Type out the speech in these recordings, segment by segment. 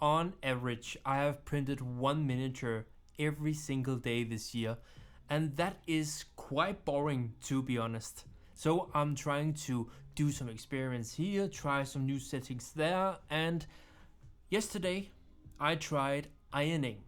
On average, I have printed one miniature every single day this year, and that is quite boring, to be honest. So I'm trying to do some experiments here, try some new settings there, and yesterday I tried ironing,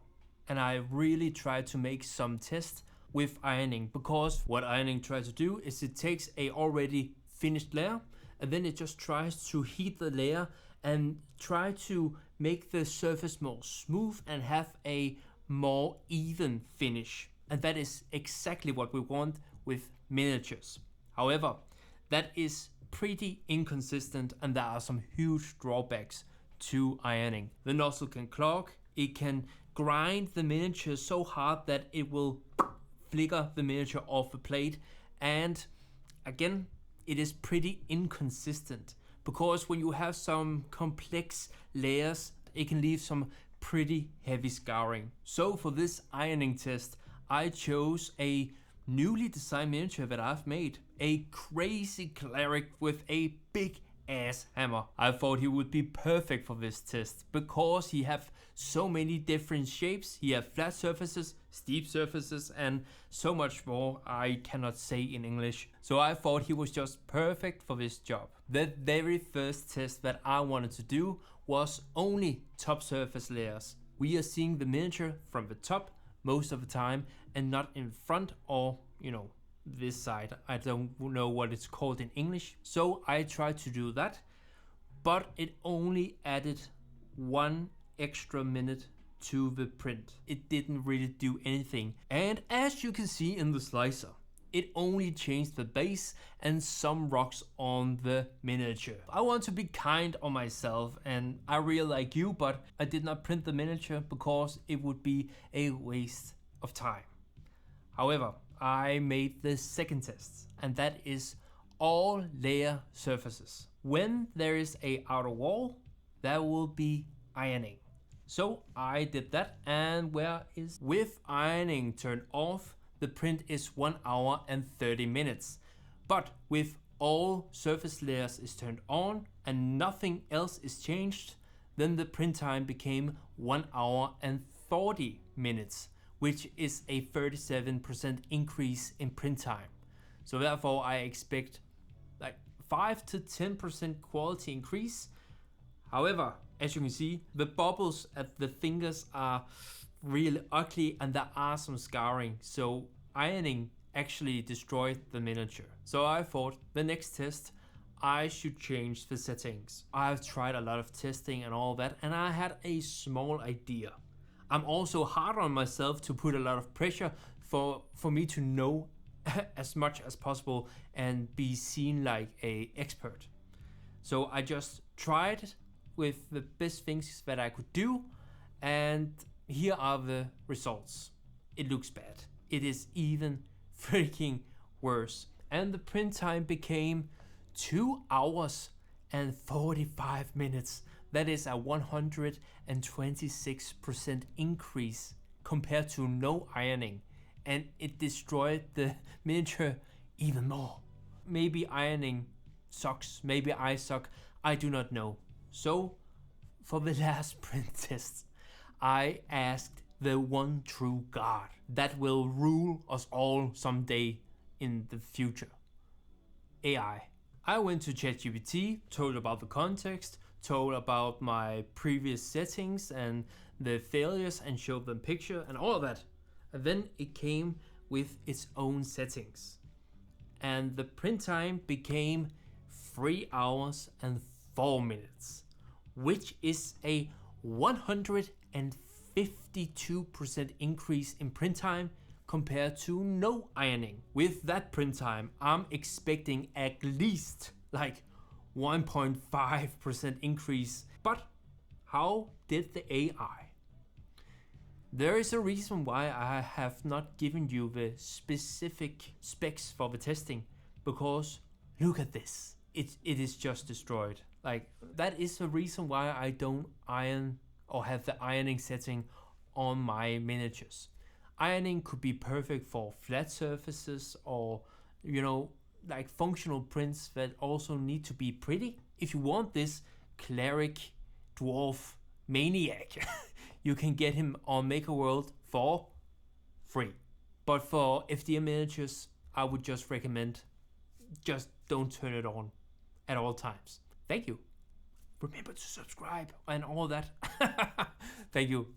and I really tried to make some tests with ironing, because what ironing tries to do is it takes a already finished layer and then it just tries to heat the layer and try to make the surface more smooth and have a more even finish. And that is exactly what we want with miniatures. However, that is pretty inconsistent and there are some huge drawbacks to ironing. The nozzle can clog, it can grind the miniature so hard that it will flicker the miniature off the plate, and again, it is pretty inconsistent because when you have some complex layers, it can leave some pretty heavy scarring. So for this ironing test, I chose a newly designed miniature that I've made, a crazy cleric with a big ass hammer. I thought he would be perfect for this test because he have so many different shapes. He have flat surfaces, steep surfaces, and so much more I cannot say in English. So I thought he was just perfect for this job. The very first test that I wanted to do was only top surface layers. We are seeing the miniature from the top most of the time and not in front or, this side. I don't know what it's called in English. So I tried to do that, but it only added 1 extra minute to the print. It didn't really do anything. And as you can see in the slicer, it only changed the base and some rocks on the miniature. I want to be kind on myself and I really like you, but I did not print the miniature because it would be a waste of time. However, I made the second test, and that is all layer surfaces. When there is a outer wall, there will be ironing. So I did that, and with ironing turned off, the print is 1 hour and 30 minutes. But with all surface layers is turned on and nothing else is changed, then the print time became 1 hour and 40 minutes, which is a 37% increase in print time. So therefore I expect like 5 to 10% quality increase. However, as you can see, the bubbles at the fingers are really ugly and there are some scarring. So ironing actually destroyed the miniature. So I thought the next test I should change the settings. I've tried a lot of testing and all that, and I had a small idea. I'm also hard on myself to put a lot of pressure for me to know as much as possible and be seen like an expert. So I just tried it with the best things that I could do, and here are the results. It looks bad. It is even freaking worse. And the print time became 2 hours and 45 minutes. That is a 126% increase compared to no ironing. And it destroyed the miniature even more. Maybe ironing sucks, maybe I suck, I do not know. So for the last print test, I asked the one true God that will rule us all someday in the future. AI. I went to ChatGPT, told about the context, told about my previous settings and the failures and showed them picture and all of that. And then it came with its own settings. And the print time became 3 hours and 4 minutes, which is a 152% increase in print time compared to no ironing. With that print time, I'm expecting at least like 1.5% increase. But how did the AI? There is a reason why I have not given you the specific specs for the testing, because look at this. It is just destroyed. Like, that is the reason why I don't iron or have the ironing setting on my miniatures. Ironing could be perfect for flat surfaces or, like functional prints that also need to be pretty. If you want this cleric dwarf maniac, you can get him on MakerWorld for free. But for FDM miniatures, I would just recommend just don't turn it on at all times. Thank you. Remember to subscribe and all that. Thank you.